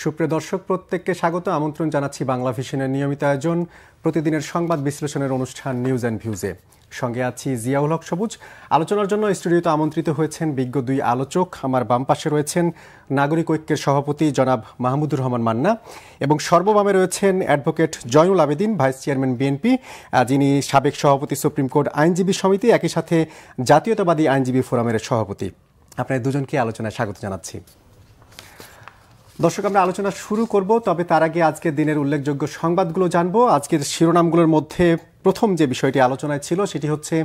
সুপ্রিয় দর্শক, প্রত্যেককে স্বাগত আমন্ত্রণ জানাচ্ছি বাংলা ভিশনের নিয়মিত আয়োজন প্রতিদিনের সংবাদ বিশ্লেষণের অনুষ্ঠান নিউজ অ্যান্ড ভিউজে। সঙ্গে আছি জিয়াউল হক সবুজ। আলোচনার জন্য স্টুডিওতে আমন্ত্রিত হয়েছেন বিজ্ঞ দুই আলোচক। আমার বাম পাশে রয়েছেন নাগরিক ঐক্যের সভাপতি জনাব মাহমুদুর রহমান মান্না এবং সর্ববামে রয়েছেন advocate Zainul Abedin, vice chairman BNP, যিনি সাবেক সভাপতি সুপ্রিম কোর্ট আইনজীবী সমিতি, একই সাথে জাতীয়তাবাদী আইনজীবী ফোরামের সভাপতি। আপনাদের দুজনকে আলোচনায় স্বাগত জানাচ্ছি। দর্শক, আমরা আলোচনা শুরু করব, তবে তার আগে আজকের দিনের উল্লেখযোগ্য সংবাদগুলো জানবো। আজকের শিরোনামগুলোর মধ্যে প্রথম যে বিষয়টি আলোচনায় ছিল সেটি হচ্ছে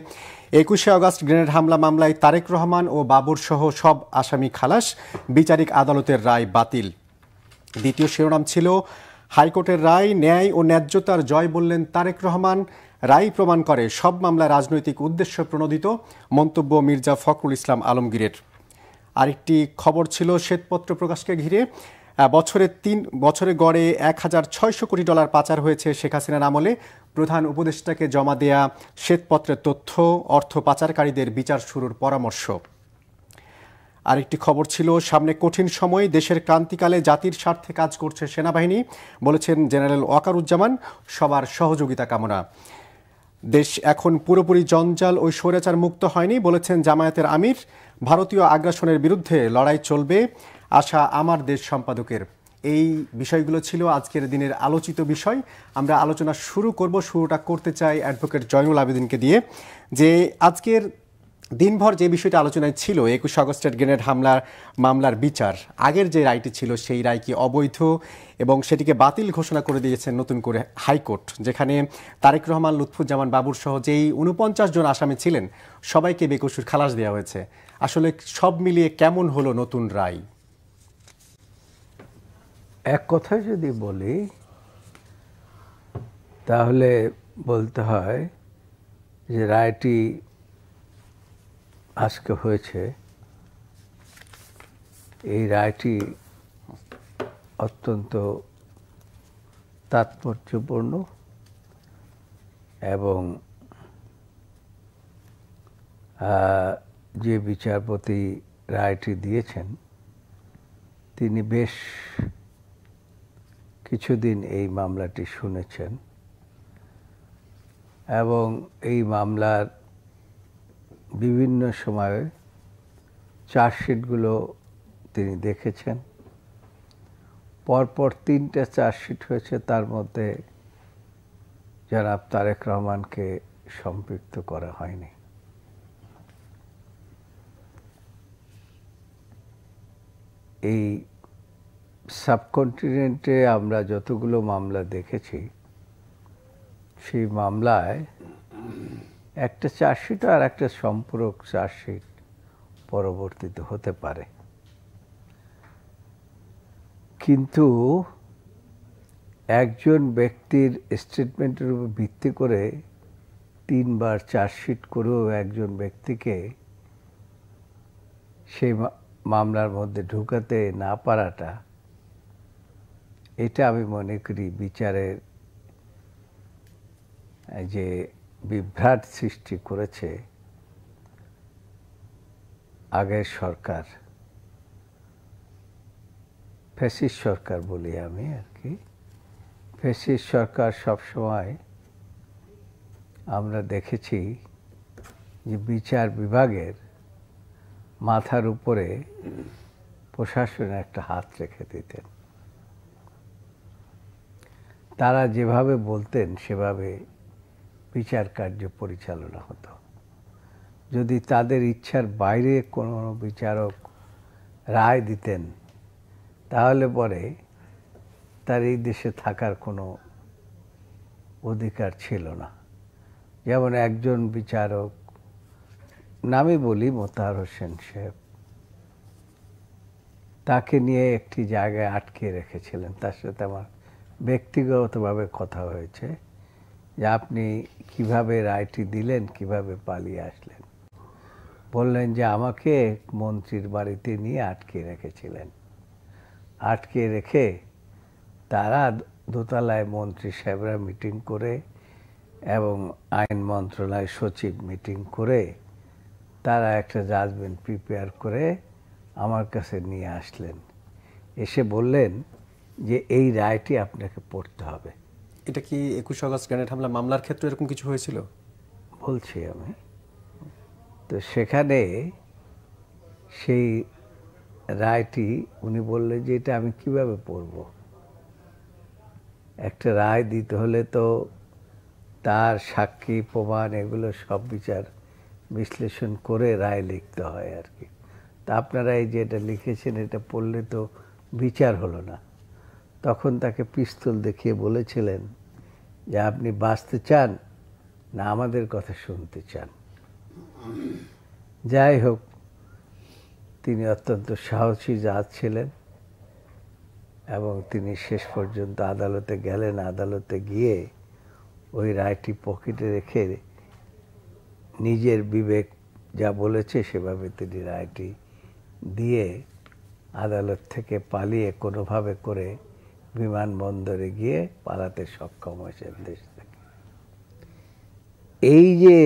21শে আগস্ট গ্রেনেড হামলা মামলায় তারেক রহমান ও বাবর সহ সব আসামি খালাস, বিচারিক আদালতের রায় বাতিল। দ্বিতীয় শিরোনাম ছিল হাইকোর্টের রায় ন্যায় ও ন্যায্যতার জয় বললেন তারেক রহমান, রায় প্রমাণ করে সব মামলা রাজনৈতিক উদ্দেশ্য প্রণোদিত, মন্তব্য মির্জা ফখরুল ইসলাম আলমগীরের। আরেকটি খবর ছিল শ্বেতপত্র প্রকাশকে ঘিরে বছরে গড়ে $1,600 কোটি পাচার হয়েছে শেখ হাসিনার আমলে, প্রধান উপদেষ্টাকে জমা দেয়া শ্বেতপত্রের তথ্য, অর্থ পাচারকারীদের বিচার শুরুর পরামর্শ। আরেকটি খবর ছিল সামনে কঠিন সময়, দেশের ক্রান্তিকালে জাতির স্বার্থে কাজ করছে সেনাবাহিনী, বলেছেন জেনারেল ওয়াকারুজ্জামান, সবার সহযোগিতা কামনা। দেশ এখন পুরোপুরি জঞ্জাল ও স্বৈরাচার মুক্ত হয়নি, বলেছেন জামায়াতের আমির, ভারতীয় আগ্রাসনের বিরুদ্ধে লড়াই চলবে, আশা আমার দেশ সম্পাদকের। এই বিষয়গুলো ছিল আজকের দিনের আলোচিত বিষয়। আমরা আলোচনা শুরুটা করতে চাই অ্যাডভোকেট জয়নুল আবেদিনকে দিয়ে, যে আজকের দিনভর যে বিষয়টা আলোচনায় ছিল 21 আগস্টের গ্রেনেড মামলার বিচার, আগের যে রায়টি ছিল সেই রায় কি অবৈধ এবং সেটিকে বাতিল ঘোষণা করে দিয়েছেন নতুন করে হাইকোর্ট, যেখানে তারেক রহমান, লুৎফুজ্জামান বাবুর সহ যেই 49 জন আসামি ছিলেন সবাইকে বেকসুর খালাস দেওয়া হয়েছে। আসলে সব মিলিয়ে কেমন হলো নতুন রায়? এক কথা যদি বলি তাহলে বলতে হয় যে রায়টি আজকে হয়েছে, এই রায়টি অত্যন্ত তাৎপর্যপূর্ণ এবং যে বিচারপতি রায়টি দিয়েছেন তিনি বেশ কিছুদিন এই মামলাটি শুনেছেন এবং এই মামলার বিভিন্ন সময়ে চার্জশিটগুলো তিনি দেখেছেন। পরপর 3টে চার্জশিট হয়েছে, তার মধ্যে জনাব তারেক রহমানকে সম্পৃক্ত করা হয়নি। এই সাবকন্টিনেন্টে আমরা যতগুলো মামলা দেখেছি সেই মামলায় একটা চার্জশিট আর একটা সম্পূরক চার্জশিট পরবর্তীতে হতে পারে, কিন্তু একজন ব্যক্তির স্টেটমেন্টের উপর ভিত্তি করে 3বার চার্জশিট করেও একজন ব্যক্তিকে সেই মামলার মধ্যে ঢুকাতে না পারাটা, এটা আমি মনে করি বিচারের যে বিভ্রাট সৃষ্টি করেছে আগের সরকার, ফ্যাসিস্ট সরকার বলি আমি আর কি। ফ্যাসিস্ট সরকার সবসময় আমরা দেখেছি যে বিচার বিভাগের মাথার উপরে প্রশাসনের একটা হাত রেখে দিতেন। তারা যেভাবে বলতেন সেভাবে বিচার কার্য পরিচালনা হতো। যদি তাদের ইচ্ছার বাইরে কোনো বিচারক রায় দিতেন তাহলে পরে তার এই দেশে থাকার কোনো অধিকার ছিল না। যেমন একজন বিচারক, নামে বলি মোতাহার হোসেন সাহেব, তাকে নিয়ে একটি জায়গায় আটকে রেখেছিলেন। তার সাথে আমার ব্যক্তিগতভাবে কথা হয়েছে যে আপনি কিভাবে রায়টি দিলেন, কিভাবে পালিয়ে আসলেন। বললেন যে আমাকে মন্ত্রীর বাড়িতে নিয়ে আটকে রেখেছিলেন, আটকে রেখে তারা দোতলায় মন্ত্রী সাহেবরা মিটিং করে এবং আইন মন্ত্রণালয় সচিব মিটিং করে তারা একটা জাজমেন্ট প্রিপেয়ার করে আমার কাছে নিয়ে আসলেন। এসে বললেন যে এই রায়টি আপনাকে পড়তে হবে। এটা কি 21 আগস্ট গ্রেনেড হামলা মামলার ক্ষেত্রে এরকম কিছু হয়েছিল? বলছি আমি। তো সেখানে সেই রায়টি উনি বললেন যে এটা আমি কিভাবে পড়ব। একটা রায় দিতে হলে তো তার সাক্ষী প্রমাণ এগুলো সব বিচার বিশ্লেষণ করে রায় লিখতে হয় আর কি। তা আপনারা এই যে এটা লিখেছেন এটা পড়লে তো বিচার হলো না। তখন তাকে পিস্তল দেখিয়ে বলেছিলেন যে আপনি বাঁচতে চান না আমাদের কথা শুনতে চান। যাই হোক, তিনি অত্যন্ত সাহসী জাত ছিলেন এবং তিনি শেষ পর্যন্ত আদালতে গেলেন। আদালতে গিয়ে ওই রায়টি পকেটে রেখে নিজের বিবেক যা বলেছে সেভাবে তিনি রায়টি দিয়ে আদালত থেকে পালিয়ে কোনোভাবে করে বিমানবন্দরে গিয়ে পালাতে সক্ষম হয়েছেন দেশ থেকে। এই যে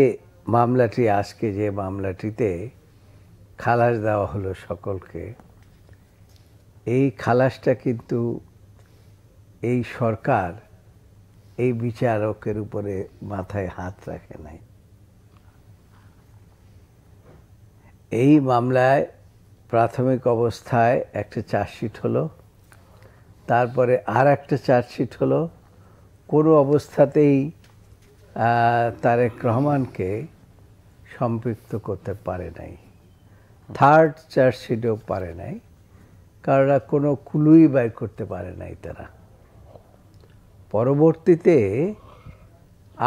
মামলাটি, আজকে যে মামলাটিতে খালাস দেওয়া হলো সকলকে, এই খালাসটা কিন্তু এই সরকার এই বিচারকের উপরে মাথায় হাত রাখে নাই। এই মামলায় প্রাথমিক অবস্থায় একটা চার্জশিট হলো, তারপরে আর একটা চার্জশিট হলো। কোনো অবস্থাতেই তারেক রহমানকে সম্পৃক্ত করতে পারে নাই। থার্ড চার্জশিটেও পারে নাই, কারণ কোনো ক্লুই বাইর করতে পারে নাই তারা। পরবর্তীতে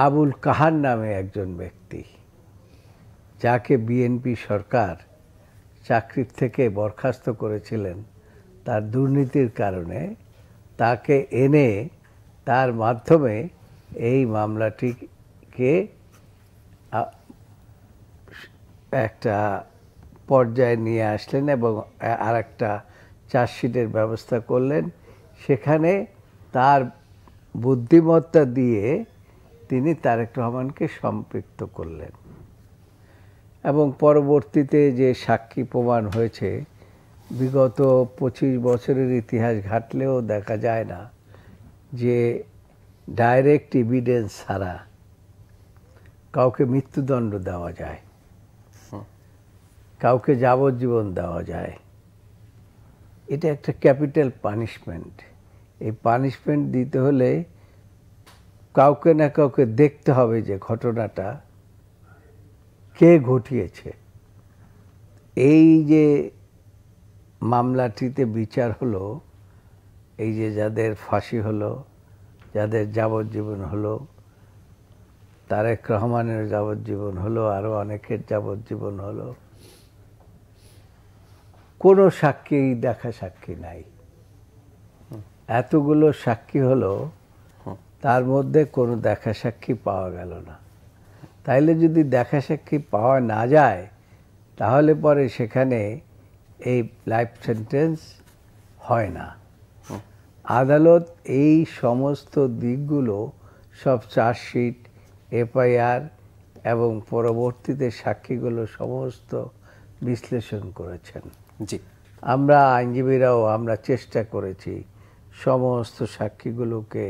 আবুল কাহার নামে একজন ব্যক্তি, যাকে বিএনপি সরকার চাকরির থেকে বরখাস্ত করেছিলেন তার দুর্নীতির কারণে, তাকে এনে তার মাধ্যমে এই মামলাটিকে একটা পর্যায়ে নিয়ে আসলেন এবং আর একটা চার্জশিটের ব্যবস্থা করলেন। সেখানে তার বুদ্ধিমত্তা দিয়ে তিনি তারেক রহমানকে সম্পৃক্ত করলেন এবং পরবর্তীতে যে সাক্ষী প্রমাণ হয়েছে, বিগত 25 বছরের ইতিহাস ঘাটলেও দেখা যায় না যে ডাইরেক্ট এভিডেন্স ছাড়া কাউকে মৃত্যুদণ্ড দেওয়া যায়, কাউকে যাবজ্জীবন দেওয়া যায়। এটা একটা ক্যাপিটাল পানিশমেন্ট। এই পানিশমেন্ট দিতে হলে কাউকে না কাউকে দেখতে হবে যে ঘটনাটা কে ঘটিয়েছে। এই যে মামলাটিতে বিচার হলো, এই যে যাদের ফাঁসি হলো, যাদের যাবজ্জীবন হলো, তারেক রহমানের যাবজ্জীবন হলো, আরও অনেকের যাবজ্জীবন হলো, কোনো সাক্ষী দেখা সাক্ষী নাই। এতগুলো সাক্ষী হলো, তার মধ্যে কোনো দেখা সাক্ষী পাওয়া গেল না। তাইলে যদি দেখা সাক্ষী পাওয়া না যায়, তাহলে পরে সেখানে এই লাইফ সেন্টেন্স হয় না। আদালত এই সমস্ত দিকগুলো সব চার্জশিট, এফআইআর এবং পরবর্তীতে সাক্ষীগুলো সমস্ত বিশ্লেষণ করেছেন। জি, আমরা আইনজীবীরাও আমরা চেষ্টা করেছি সমস্ত সাক্ষীগুলোকে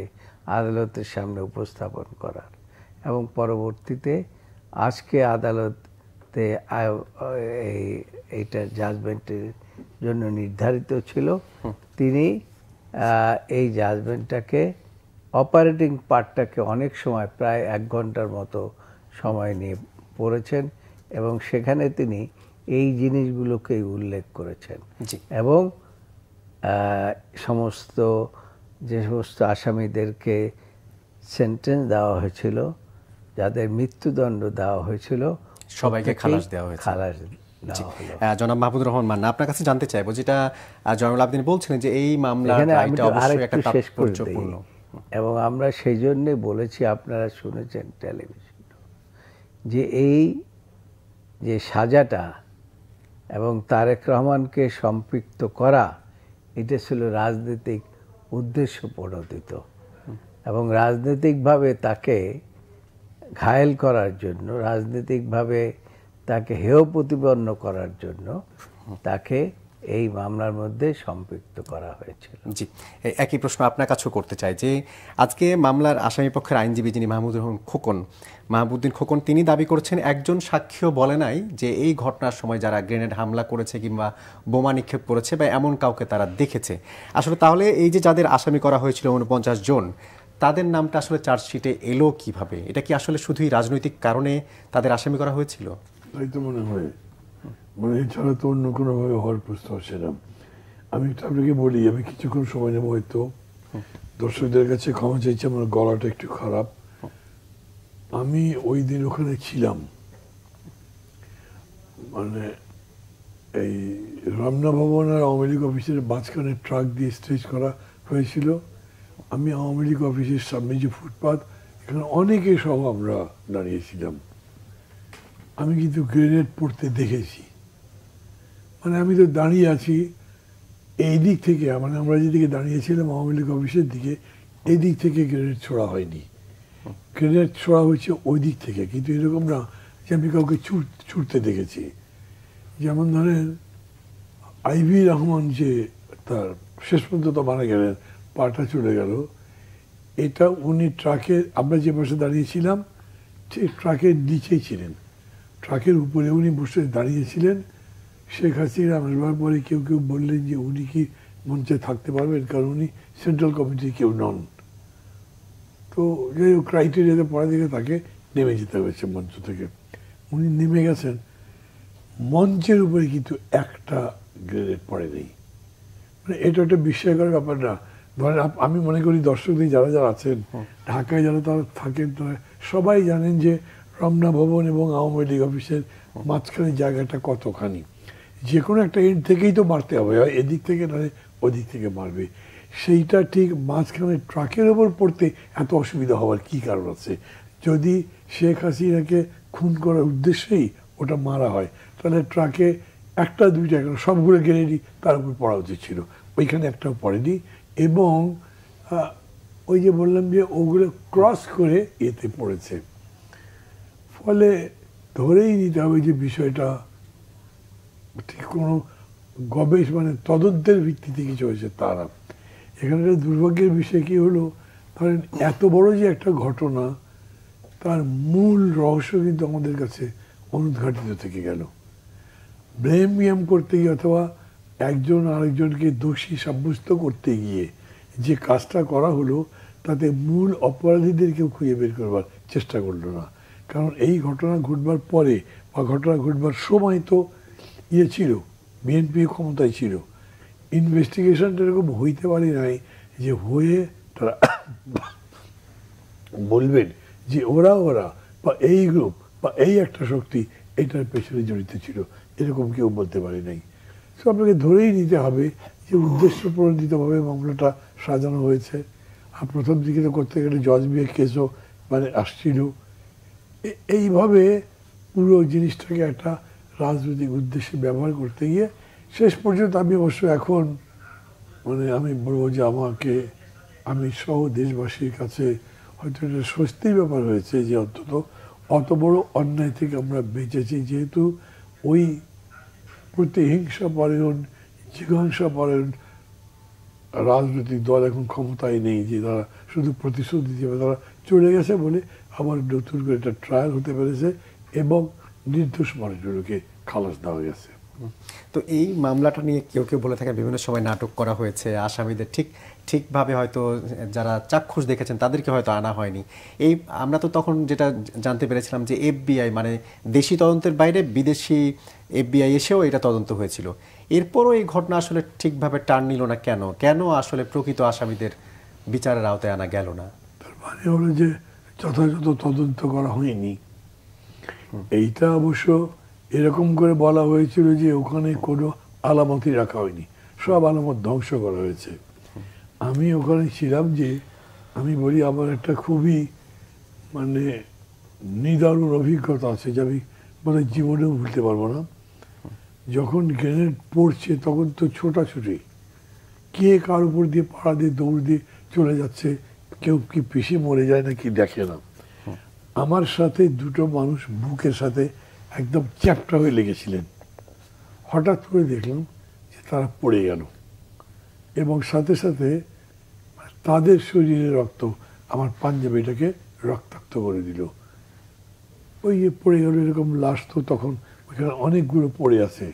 আদালতের সামনে উপস্থাপন করার, এবং পরবর্তীতে আজকে আদালতে এইটা জাজমেন্টের জন্য নির্ধারিত ছিল। তিনি এই জাজমেন্টটাকে অপারেটিং পার্টটাকে অনেক সময় প্রায় 1 ঘন্টার মতো সময় নিয়ে পড়েছেন এবং সেখানে তিনি এই জিনিসগুলোকেই উল্লেখ করেছেন এবং সমস্ত যে সমস্ত আসামিদেরকে সেন্টেন্স দেওয়া হয়েছিল, যাদের মৃত্যুদণ্ড দেওয়া হয়েছিল, সবাইকে খালাস দেওয়া হয়েছে। জনাব মাহমুদুর রহমান মান্না, আপনার কাছে জানতে চাইবো, যেটা জয়নুল আবেদিন বলছিলেন যে এই মামলার রায়টা অবশ্যই একটা তাৎপর্যপূর্ণ, এবং আমরা সেই জন্যে বলেছি, আপনারা শুনেছেন টেলিভিশন, যে এই যে সাজাটা এবং তারেক রহমানকে সম্পৃক্ত করা, এটা ছিল রাজনৈতিক উদ্দেশ্য প্রণোদিত এবং রাজনৈতিকভাবে তাকে ঘায়েল করার জন্য, রাজনৈতিকভাবে তাকে হেয় প্রতিপন্ন করার জন্য তাকে এই মামলার মধ্যে সম্পৃক্ত করা হয়েছিল। জি, একই প্রশ্ন আপনার কাছেও করতে চাই যে আজকে মামলার আসামি পক্ষের আইনজীবী যিনি মাহমুদুদ্দিন খোকন তিনি দাবি করেছেন একজন সাক্ষীও বলে নাই যে এই ঘটনার সময় যারা গ্রেনেড হামলা করেছে কিংবা বোমা নিক্ষেপ করেছে বা এমন কাউকে তারা দেখেছে। আসলে তাহলে এই যে যাদের আসামি করা হয়েছিল 49 জন, তাদের নামটা আসলে চার্জশিটে এলো কিভাবে? এটা কি আসলে শুধুই রাজনৈতিক কারণে তাদের আসামি করা হয়েছিল? তাই তো মনে হয়, মানে এছাড়া তো অন্য কোনোভাবে হওয়ার প্রশ্ন আসে না। আমি একটু আপনাকে বলি, আমি কিছুক্ষণ সময় নেবো, হয়তো দর্শকদের কাছে ক্ষমা চাইছি, আমার গলাটা একটু খারাপ। আমি ওই দিন ওখানে ছিলাম, মানে এই রমনা ভবন আর আওয়ামী লীগ অফিসের মাঝখানে ট্রাক দিয়ে স্ট্রেচ করা হয়েছিল। আমি আওয়ামী লীগ অফিসের সামনে যে ফুটপাথ, এখানে অনেকে সহ আমরা দাঁড়িয়েছিলাম। আমি কিন্তু গ্রেনেড পড়তে দেখেছি, মানে আমি তো দাঁড়িয়ে আছি এই দিক থেকে, মানে আমরা যেদিকে দাঁড়িয়েছিলাম আওয়ামী লীগ অফিসের দিকে, এই দিক থেকে গ্রেনেড ছোড়া হয়নি, গ্রেনেড ছোড়া হয়েছে ওই দিক থেকে। কিন্তু এরকম না যে আমি কাউকে ছুটতে দেখেছি। যেমন ধরেন আইভি রহমান, যে তার শেষ পর্যন্ত মারা গেলেন, পাটা চলে গেল, এটা উনি ট্রাকের, আমরা যে পাশে দাঁড়িয়েছিলাম ঠিক ট্রাকের নিচেই ছিলেন, ট্রাকের উপরে উনি বসে দাঁড়িয়েছিলেন। শেখ হাসিনা আসবার পরে কেউ কেউ বললেন যে উনি কি মঞ্চে থাকতে পারবেন, কারণ উনি সেন্ট্রাল কমিটির কেউ নন। তো যাই হোক, ক্রাইটেরিয়াতে পড়া দেখে তাকে নেমে যেতে হয়েছে মঞ্চ থেকে। উনি নেমে গেছেন, মঞ্চের উপরে কিন্তু একটা গ্রেনেড পড়ে নেই। মানে এটা একটা বিস্ময়কর ব্যাপার না? ধরেন আমি মনে করি দর্শকদের যারা যারা আছেন ঢাকায়, যারা তারা থাকেন, তারা সবাই জানেন যে রমনা ভবন এবং আওয়ামী লীগ অফিসের মাঝখানে জায়গাটা কতখানি। যে কোনো একটা এন্ড থেকেই তো মারতে হবে, হয় এদিক থেকে নয় ওদিক থেকে মারবে। সেইটা ঠিক মাঝখানে ট্রাকের ওপর পড়তে এত অসুবিধা হওয়ার কি কারণ আছে? যদি শেখ হাসিনাকে খুন করার উদ্দেশ্যেই ওটা মারা হয়, তাহলে ট্রাকে একটা দুইটা সবগুলো গ্রেনেডই তার উপর পড়া উচিত ছিল, ওইখানে একটাও পড়েনি। এবং ওই যে বললাম যে ওগুলো ক্রস করে এতে পড়েছে, ফলে ধরেই নিতে হবে যে বিষয়টা ঠিক কোনো মানে তদন্তের ভিত্তিতে কিছু হয়েছে তারা। এখানকার দুর্ভাগ্যের বিষয় কি হলো, ধরেন এত বড় যে একটা ঘটনা, তার মূল রহস্য কিন্তু আমাদের কাছে অনুদ্ঘাটিত থেকে গেল। ব্লেম গেম করতে গিয়ে অথবা একজন আরেকজনকে দোষী সাব্যস্ত করতে গিয়ে যে কাজটা করা হলো, তাতে মূল অপরাধীদের কেউ খুঁজে বের করবার চেষ্টা করলো না। কারণ এই ঘটনা ঘটবার পরে বা ঘটনা ঘটবার সময় তো ছিল, বিএনপি ক্ষমতায় ছিল, ইনভেস্টিগেশনটা এরকম হইতে পারে নাই যে হয়ে তারা বলবেন যে ওরা বা এই গ্রুপ বা এই একটা শক্তি এটার পেছনে জড়িত ছিল, এরকম কেউ বলতে পারে নাই। তো আপনাকে ধরেই নিতে হবে যে উদ্দেশ্য প্রণোদিতভাবে মামলাটা সাজানো হয়েছে। আর প্রথম দিকে তো করতে গেলে জজ বিয়ে কেসও মানে আসছিল। এইভাবে পুরো জিনিসটাকে একটা রাজনৈতিক উদ্দেশ্যে ব্যবহার করতে গিয়ে শেষ পর্যন্ত আমি অবশ্য এখন মানে আমি বলবো যে আমি সহ দেশবাসীর কাছে হয়তো একটা স্বস্তির ব্যাপার হয়েছে যে অন্তত অত বড় অন্যায় থেকে আমরা বেঁচেছি। যেহেতু ওই প্রতিহিংসা পরায়ণ, জিঘাংসা পরায়ণ রাজনৈতিক দল এখন ক্ষমতায় নেই, যে তারা শুধু প্রতিশোধ দিতে হবে, তারা চলে গেছে বলে আবার নতুন করে একটা ট্রায়াল হতে পেরেছে এবং নির্দোষ মানুষগুলোকে খালাস দেওয়া গেছে। তো এই মামলাটা নিয়ে কেউ কেউ বলে থাকেন বিভিন্ন সময় নাটক করা হয়েছে, আসামিদের ঠিকভাবে হয়তো যারা চাক্ষুষ দেখেছেন তাদেরকে হয়তো আনা হয়নি। এই আমরা তো তখন যেটা জানতে পেরেছিলাম যে FBI মানে দেশি তদন্তের বাইরে বিদেশি FBI এসেও এটা তদন্ত হয়েছিল। এরপরও এই ঘটনা আসলে ঠিকভাবে টার্ন নিল না কেন? কেন আসলে প্রকৃত আসামিদের বিচারের আওতায় আনা গেল না? তার মানে হলো যে যথাযথ তদন্ত করা হয়নি। এইটা অবশ্য এরকম করে বলা হয়েছিল যে ওখানে কোনো আলামতই রাখা হয়নি, সব আলামত ধ্বংস করা হয়েছে। আমি ওখানে ছিলাম, যে আমি বলি আমার একটা খুবই মানে নিদারুণ অভিজ্ঞতা আছে, যে আমি মানে জীবনেও ভুলতে পারবো না। যখন গ্রেনেড পড়ছে তখন তো ছোটাছুটি, কে কার উপর দিয়ে পাড়া দিয়ে দৌড় দিয়ে চলে যাচ্ছে, কেউ কি পিষে মরে যায় না কি দেখে না। আমার সাথে দুটো মানুষ বুকের সাথে একদম চ্যাপটা হয়ে লেগেছিলেন। হঠাৎ করে দেখলাম যে তারা পড়ে গেল, এবং সাথে সাথে তাদের শরীরে রক্ত আমার পাঞ্জাবিটাকে রক্তাক্ত করে দিল। ওই যে পড়ে গেল এরকম লাশ, তো তখন ওইখানে অনেকগুলো পড়ে আছে,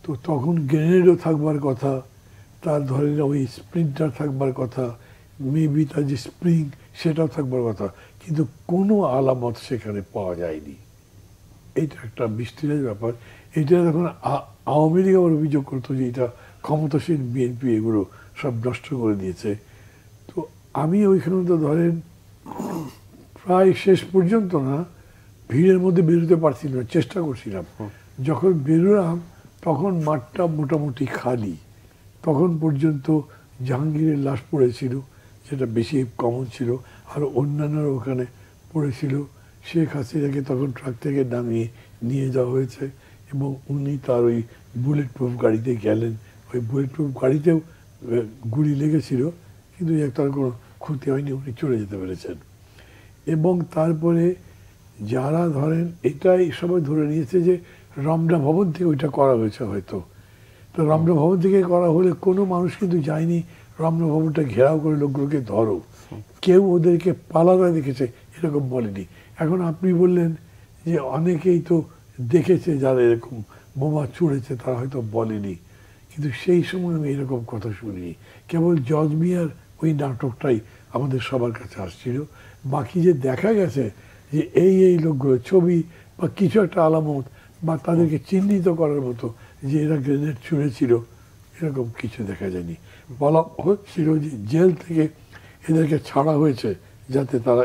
তো তখন গ্রেনেডও থাকবার কথা, তার ধরে ওই স্প্রিংটার থাকবার কথা, মেবি তার যে স্প্রিং সেটাও থাকবার কথা, কিন্তু কোনো আলামত সেখানে পাওয়া যায়নি। এইটা একটা বিস্তৃত ব্যাপার। এটা যখন আওয়ামী লীগ আবার অভিযোগ করতো যে এটা ক্ষমতাসীন বিএনপি এগুলো সব নষ্ট করে দিয়েছে। তো আমি ওইখানে তো ধরেন প্রায় শেষ পর্যন্ত না, ভিড়ের মধ্যে বেরোতে পারছিলাম, চেষ্টা করছিলাম। যখন বেরোলাম তখন মাঠটা মোটামুটি খালি। তখন পর্যন্ত জাহাঙ্গীরের লাশ পড়েছিল, যেটা বেশি কমন ছিল, আর অন্যান্যরা ওখানে পড়েছিল। শেখ হাসিনাকে তখন ট্রাক থেকে নামিয়ে নিয়ে যাওয়া হয়েছে, এবং উনি তার ওই বুলেট প্রুফ গাড়িতে গেলেন। ওই বুলেট প্রুফ গাড়িতেও গুলি লেগেছিল, কিন্তু তার কোনো ক্ষতি হয়নি, উনি চলে যেতে পেরেছেন। এবং তারপরে যারা ধরেন এটাই সবাই ধরে নিয়েছে যে রমনা ভবন থেকে ওইটা করা হয়েছে হয়তো। তো রমনা ভবন থেকে করা হলে কোনো মানুষ কিন্তু যায়নি রমনা ভবনটা ঘেরাও করে লোকগুলোকে ধরো, কেউ ওদেরকে পালাতে দেখেছে এরকম বলেনি। এখন আপনি বললেন যে অনেকেই তো দেখেছে যারা এরকম বোমা ছুঁড়েছে, তারা হয়তো বলেনি, কিন্তু সেই সময় আমি এরকম কথা শুনিনি। কেবল জজ মিয়ার ওই নাটকটাই আমাদের সবার কাছে আসছিল। বাকি যে দেখা গেছে যে এই লোকগুলো ছবি বা কিছু একটা আলামত বা তাদেরকে চিহ্নিত করার মতো যে এরা গ্রেনেড ছুঁড়েছিল, এরকম কিছু দেখা যায়নি। বলা হচ্ছিল যে জেল থেকে এদেরকে ছাড়া হয়েছে যাতে তারা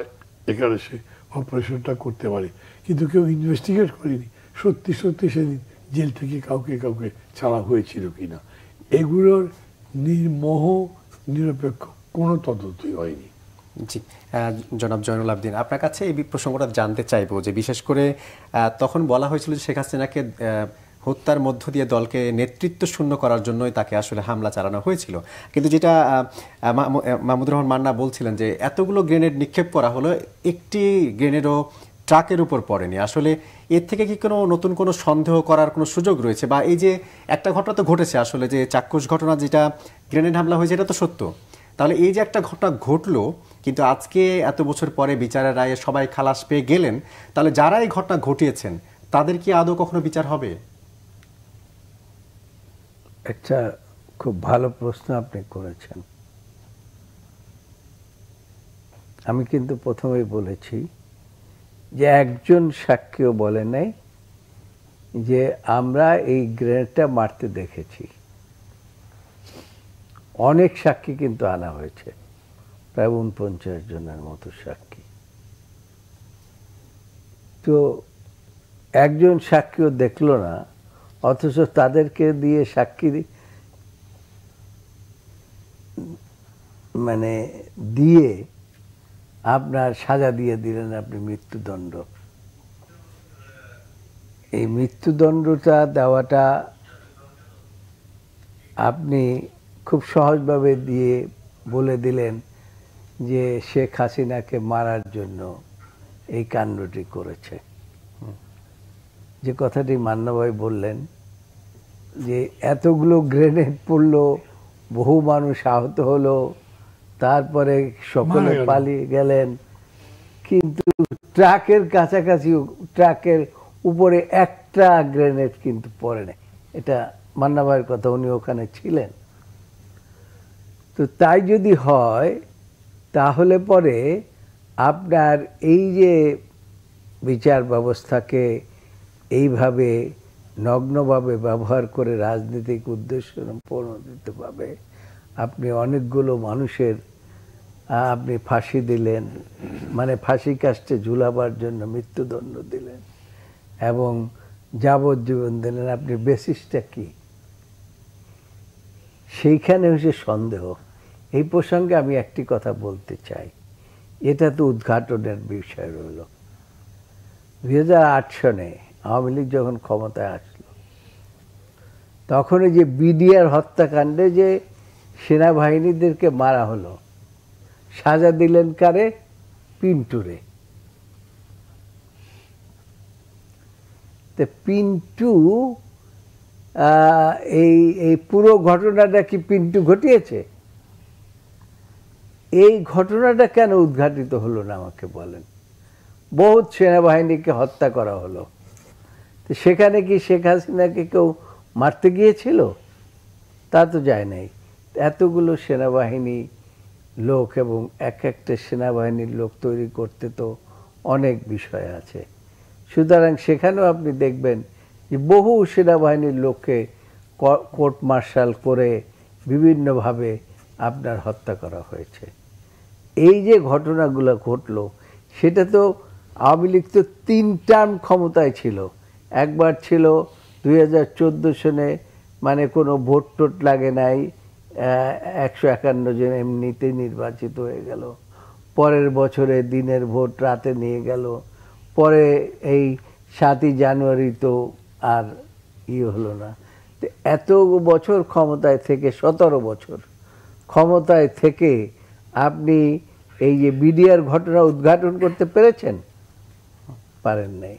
এখানে সে অপারেশনটা করতে পারে, কিন্তু কেউ ইনভেস্টিগেট করেনি সত্যি সত্যি সেদিন জেল থেকে কাউকে কাউকে ছাড়া হয়েছিল কিনা। এগুলোর নির্মোহ নিরপেক্ষ কোনো তদন্তই হয়নি। জি, জনাব জয়নুল আবদিন, আপনার কাছে এই প্রসঙ্গটা জানতে চাইবো যে বিশেষ করে তখন বলা হয়েছিল যে শেখ হাসিনাকে হত্যার মধ্য দিয়ে দলকে নেতৃত্ব শূন্য করার জন্যই তাকে আসলে হামলা চালানো হয়েছিল, কিন্তু যেটা মাহমুদুর রহমান মান্না বলছিলেন যে এতগুলো গ্রেনেড নিক্ষেপ করা হলো, একটি গ্রেনেডও ট্রাকের উপর পড়েনি। আসলে এর থেকে কি কোনো নতুন কোনো সন্দেহ করার কোনো সুযোগ রয়েছে? বা এই যে একটা ঘটনা তো ঘটেছে আসলে, যে চাক্ষুষ ঘটনা যেটা গ্রেনেড হামলা হয়েছে, এটা তো সত্য, তাহলে এই যে একটা ঘটনা ঘটলো, কিন্তু আজকে এত বছর পরে বিচারের রায়ে সবাই খালাস পেয়ে গেলেন, তাহলে যারা এই ঘটনা ঘটিয়েছেন তাদের কি আদৌ কখনো বিচার হবে? একটা খুব ভালো প্রশ্ন আপনি করেছেন। আমি কিন্তু প্রথমেই বলেছি যে একজন সাক্ষীও বলে নাই যে আমরা এই গ্রেনেডটা মারতে দেখেছি। অনেক সাক্ষী কিন্তু আনা হয়েছে, প্রায় 49 জনের মতো সাক্ষী। তো একজন সাক্ষীও দেখলো না, অথচ তাদেরকে দিয়ে সাক্ষী দিয়ে আপনার সাজা দিয়ে দিলেন আপনি মৃত্যুদণ্ড। এই মৃত্যুদণ্ডটা দেওয়াটা আপনি খুব সহজভাবে দিয়ে বলে দিলেন যে শেখ হাসিনাকে মারার জন্য এই কাণ্ডটি করেছে। যে কথাটি মান্না ভাই বললেন যে এতগুলো গ্রেনেড পড়লো, বহু মানুষ আহত হলো, তারপরে সকলে পালিয়ে গেলেন, কিন্তু ট্রাকের কাছাকাছি, ট্রাকের উপরে একটা গ্রেনেড কিন্তু পড়ে নাই। এটা মান্না ভাইয়ের কথা, উনি ওখানে ছিলেন। তো তাই যদি হয় তাহলে পরে আপনার এই যে বিচার ব্যবস্থাকে এইভাবে নগ্নভাবে ব্যবহার করে রাজনৈতিক উদ্দেশ্য প্রণোদিতভাবে আপনি অনেকগুলো মানুষের আপনি ফাঁসি দিলেন, ফাঁসি কাস্টে ঝুলাবার জন্য মৃত্যুদণ্ড দিলেন এবং যাবজ্জীবন দিলেন। আপনি বেসিসটা কি? সেইখানে হচ্ছে সন্দেহ। এই প্রসঙ্গে আমি একটি কথা বলতে চাই, এটা তো উদ্ঘাটনের বিষয় রইল। 2008 সনে আওয়ামী লীগ যখন ক্ষমতায় আসলো, তখন যে বিডিআর হত্যাকাণ্ডে যে সেনাবাহিনীদেরকে মারা হলো, সাজা দিলেন কারে? পিন্টুরে। তো পিন্টু এই এই পুরো ঘটনাটা কি পিন্টু ঘটিয়েছে? এই ঘটনাটা কেন উদ্ঘাটিত হলো না আমাকে বলেন? বহুত সেনাবাহিনীকে হত্যা করা হলো, তো সেখানে কি শেখ হাসিনাকে কেউ মারতে গিয়েছিল? তা তো যায় নাই। এতগুলো সেনাবাহিনী লোক এবং এক একটা সেনাবাহিনীর লোক তৈরি করতে তো অনেক বিষয় আছে। সুতরাং সেখানেও আপনি দেখবেন যে বহু সেনাবাহিনীর লোককে কোর্ট মার্শাল করে বিভিন্নভাবে আপনার হত্যা করা হয়েছে। এই যে ঘটনাগুলো ঘটলো, সেটা তো আওয়ামী লীগ তো 3 টার্ম ক্ষমতায় ছিল। একবার ছিল 2014 সনে, মানে কোনো ভোট টোট লাগে নাই, 151 জন এমনিতে নির্বাচিত হয়ে গেল। পরের বছরে দিনের ভোট রাতে নিয়ে গেল। পরে এই 7ই জানুয়ারি তো আর হলো না। তো এত বছর ক্ষমতায় থেকে, 17 বছর ক্ষমতায় থেকে আপনি এই যে বিডিআর ঘটনা উদ্ঘাটন করতে পেরেছেন? পারেন নাই।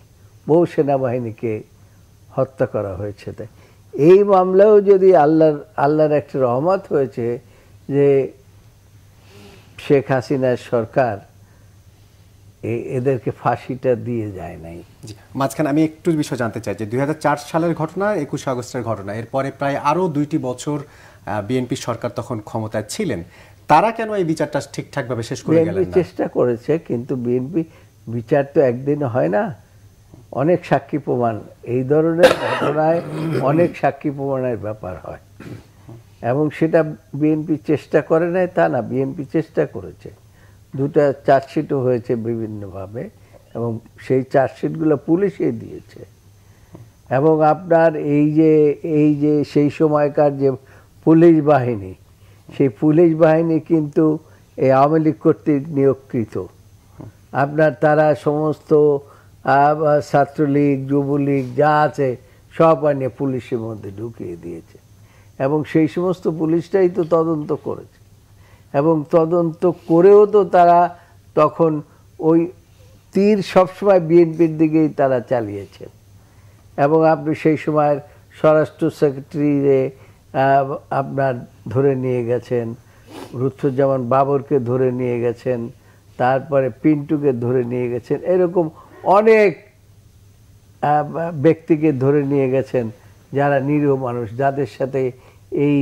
বহু সেনাবাহিনীকে হত্যা করা হয়েছে। তাই এই মামলাও যদি আল্লাহর একটা রহমত হয়েছে যে শেখ হাসিনার সরকার এদেরকে ফাঁসিটা দিয়ে যায় নাই। মাঝখানে আমি একটু বিষয় জানতে চাই যে 2004 সালের ঘটনা, 21 আগস্টের ঘটনা, এরপরে প্রায় আরো 2টি বছর বিএনপি সরকার তখন ক্ষমতায় ছিলেন। তারা কেন এই বিচারটা ঠিকঠাকভাবে শেষ করে গেলেন না? চেষ্টা করেছে, কিন্তু বিএনপি বিচার তো একদিনে হয় না। অনেক সাক্ষী প্রমাণ, এই ধরনের ঘটনায় অনেক সাক্ষী প্রমাণের ব্যাপার হয়, এবং সেটা বিএনপি চেষ্টা করে নাই তা না, বিএনপি চেষ্টা করেছে। 2টা চার্জশিটও হয়েছে বিভিন্নভাবে, এবং সেই চার্জশিটগুলো পুলিশে দিয়েছে। এবং আপনার এই যে সেই সময়কার যে পুলিশ বাহিনী, সেই পুলিশ বাহিনী কিন্তু এই আওয়ামী লীগ কর্তৃক নিয়োগকৃত। আপনার তারা সমস্ত ছাত্রলীগ, যুবলীগ যা আছে সব আনিয়ে পুলিশের মধ্যে ঢুকিয়ে দিয়েছে, এবং সেই সমস্ত পুলিশটাই তো তদন্ত করেছে। এবং তদন্ত করেও তো তারা তখন ওই তীর সবসময় বিএনপির দিকেই তারা চালিয়েছে। এবং আপনি সেই সময়ের স্বরাষ্ট্র সেক্রেটারিরে আপনার ধরে নিয়ে গেছেন, লুৎফুজ্জামান বাবরকে ধরে নিয়ে গেছেন, তারপরে পিন্টুকে ধরে নিয়ে গেছেন, এরকম অনেক ব্যক্তিকে ধরে নিয়ে গেছেন যারা নিরীহ মানুষ, যাদের সাথে এই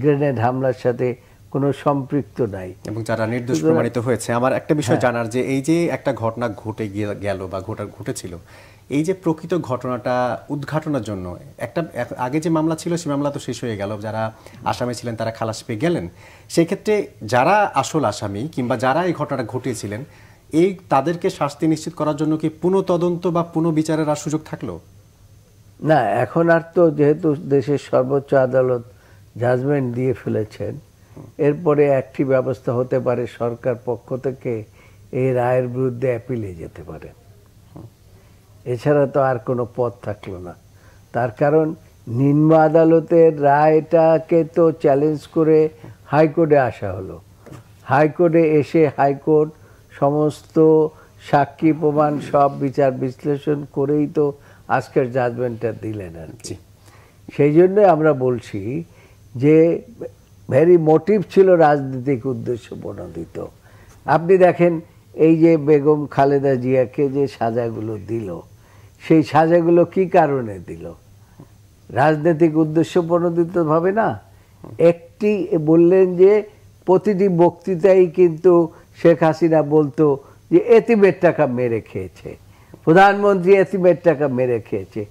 গ্রেনেড হামলার সাথে কোনো সম্পৃক্ত নাই এবং যারা নির্দোষ প্রমাণিত হয়েছে। আমার একটা বিষয় জানার, যে এই যে একটা ঘটনা ঘটে গেল বা ঘটেছিল, এই যে প্রকৃত ঘটনাটা উদ্ঘাটনের জন্য একটা আগে যে মামলা ছিল সেই মামলা তো শেষ হয়ে গেল, যারা আসামি ছিলেন তারা খালাস পেয়ে গেলেন। সেই ক্ষেত্রে যারা আসল আসামি কিংবা যারা এই ঘটনাটা ঘটিয়েছিলেন, তাদেরকে শাস্তি নিশ্চিত করার জন্য কি পুনঃতদন্ত বা পুনঃবিচারের আর সুযোগ থাকলো না? এখন আর তো যেহেতু দেশের সর্বোচ্চ আদালত জাজমেন্ট দিয়ে ফেলেছেন, এরপরে একটি ব্যবস্থা হতে পারে, সরকার পক্ষ থেকে এই রায়ের বিরুদ্ধে অ্যাপিলে যেতে পারে। এছাড়া তো আর কোনো পথ থাকলো না। তার কারণ নিম্ন আদালতের রায়টাকে তো চ্যালেঞ্জ করে হাইকোর্টে আসা হলো। হাইকোর্টে এসে হাইকোর্ট সমস্ত সাক্ষী প্রমাণ সব বিচার বিশ্লেষণ করেই তো আজকের জাজমেন্টটা দিলেন আর কি। সেই জন্য আমরা বলছি যে ভেরি মোটিভ ছিল রাজনৈতিক উদ্দেশ্য প্রণোদিত। আপনি দেখেন এই যে বেগম খালেদা জিয়াকে যে সাজাগুলো দিল, সেই সাজাগুলো কি কারণে দিল? রাজনৈতিক উদ্দেশ্য প্রণোদিত ভাবে না। একটি বললেন যে প্রতিটি বক্তৃতাই কিন্তু শেখ হাসিনা বলতো যে এতিমের টাকা মেরে খেয়েছে, প্রধানমন্ত্রী এতিমের টাকা মেরে খেয়েছে।